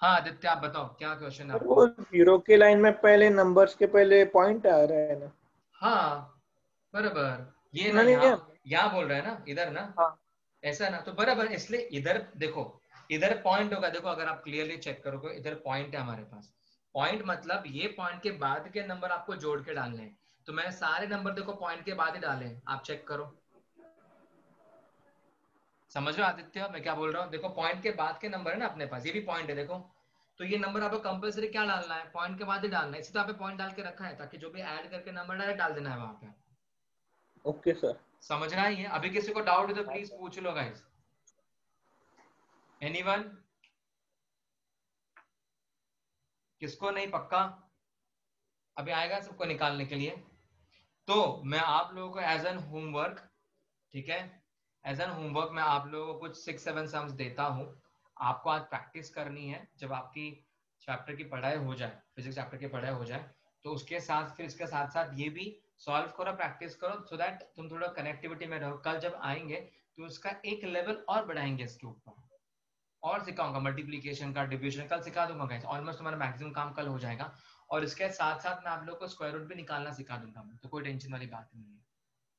हाँ आदित्य, आप बताओ क्या क्वेश्चन है आपका? वो जीरो के लाइन में पहले नंबर्स के पहले पॉइंट आ रहा है ना? हाँ बराबर, ये ना नहीं है। यहाँ बोल रहा है ना, इधर ना, हाँ। ऐसा ना, तो बराबर। इसलिए इधर देखो, इधर पॉइंट होगा, देखो अगर आप क्लियरली चेक करोगे इधर पॉइंट है हमारे पास। पॉइंट मतलब ये पॉइंट के बाद के नंबर आपको जोड़ के डालने हैं। तो मैंने सारे नंबर देखो पॉइंट के बाद ही डाले, आप चेक करो। समझ रहे हो आदित्य मैं क्या बोल रहा हूँ? देखो पॉइंट के बाद के नंबर है ना अपने पास, ये भी पॉइंट है देखो। तो ये नंबर आपको कंपलसरी क्या डालना है? पॉइंट के बाद ही डालना है। इसी तरह पे पॉइंट डाल के रखा है ताकि जो भी ऐड करके नंबर डाले डाल देना है वहां पे। Okay sir. समझ रहा है? अभी किसी को डाउट है तो प्लीज पूछ लो गाइस। एनीवन? किसको नहीं पक्का? अभी आएगा सबको निकालने के लिए। तो मैं आप लोगों को एज एन होमवर्क, ठीक है, एज एन होमवर्क मैं आप लोगों को कुछ 6-7 सम्स देता हूं। आपको आज प्रैक्टिस करनी है। जब आपकी चैप्टर की पढ़ाई हो जाए, फिजिक्स चैप्टर की पढ़ाई हो जाए, तो उसके साथ फिर इसके साथ साथ ये भी सॉल्व करो, प्रैक्टिस करो, सो दैट तुम थोड़ा कनेक्टिविटी में रहो। कल जब आएंगे तो उसका एक लेवल और बढ़ाएंगे इसके ऊपर, और सिखाऊंगा मल्टीप्लिकेशन का, डिवीजन कल सिखा दूंगा गाइस। ऑलमोस्ट तुम्हारा मैक्सिमम काम कल हो जाएगा। और इसके साथ साथ मैं आप लोगों को स्क्वायर रूट भी निकालना सिखा दूंगा, तो कोई टेंशन वाली बात नहीं है,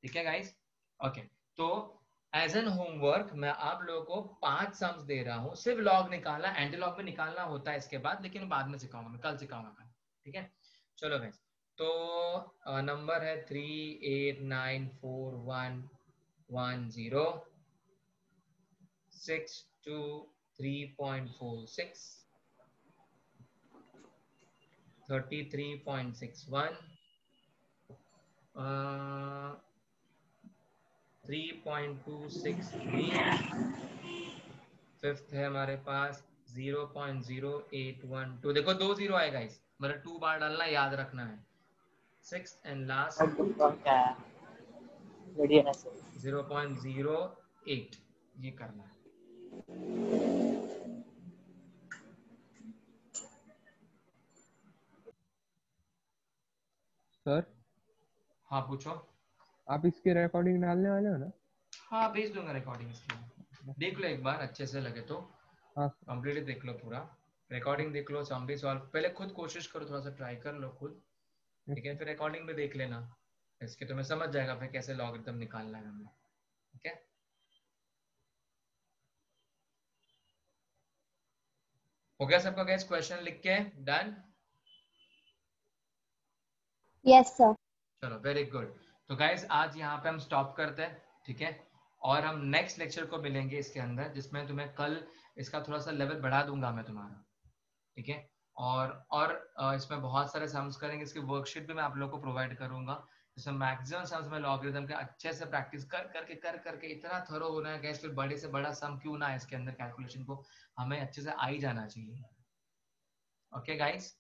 ठीक है गाइस? ओके, तो एज एन होमवर्क मैं आप लोगों को 5 सम्स दे रहा हूँ। सिर्फ लॉग निकालना, एंटी लॉग भी निकालना होता है इसके बाद, लेकिन बाद में सिखाऊंगा मैं, कल सिखाऊंगा कल, ठीक है? चलो गाइस, तो नंबर है 3894110623.46, 33.61, 3.263, फिफ्थ है हमारे पास 0.0812। देखो 2 0 आएगा इस, मतलब 2 बार डालना, याद रखना है। सिक्स्थ एंड लास्ट 0.08, ये करना है। सर हाँ पूछो। आप इसकी रिकॉर्डिंग डालने वाले हो ना? हाँ भेज दूंगा रिकॉर्डिंग इसकी, देख लो एक बार अच्छे से लगे तो, हाँ कंप्लीटली देख लो पूरा, रिकॉर्डिंग देख लो, सम भी सॉल्व पहले खुद कोशिश करो, थोड़ा सा ट्राई कर लो खुद, ठीक है, फिर रिकॉर्डिंग भी देख लेना, इसके तुम्हें समझ जाएगा फिर कैसे लॉगरिथम निकालना है हमें, ठीक है। हो गया सबका गाइस, क्वेश्चन लिख के डन? Yes sir. चलो वेरी गुड। तो गाइस आज यहाँ पे हम स्टॉप करते हैं, ठीक है, और हम नेक्स्ट लेक्चर को मिलेंगे इसके अंदर, जिसमें तुम्हें कल इसका थोड़ा सा लेवल बढ़ा दूंगा मैं तुम्हारा, ठीक है, और इसमें बहुत सारे सम्स करेंगे, इसकी वर्कशीट भी मैं आप लोगों को प्रोवाइड करूंगा, जिसमें मैक्सिमम सम्स में लॉगरिथम के अच्छे से प्रैक्टिस कर करके इतना थरो होना है गाइस, फिर बड़े से बड़ा सम क्यों ना है इसके अंदर कैलकुलेशन को हमें अच्छे से आ ही जाना चाहिए। Okay guys,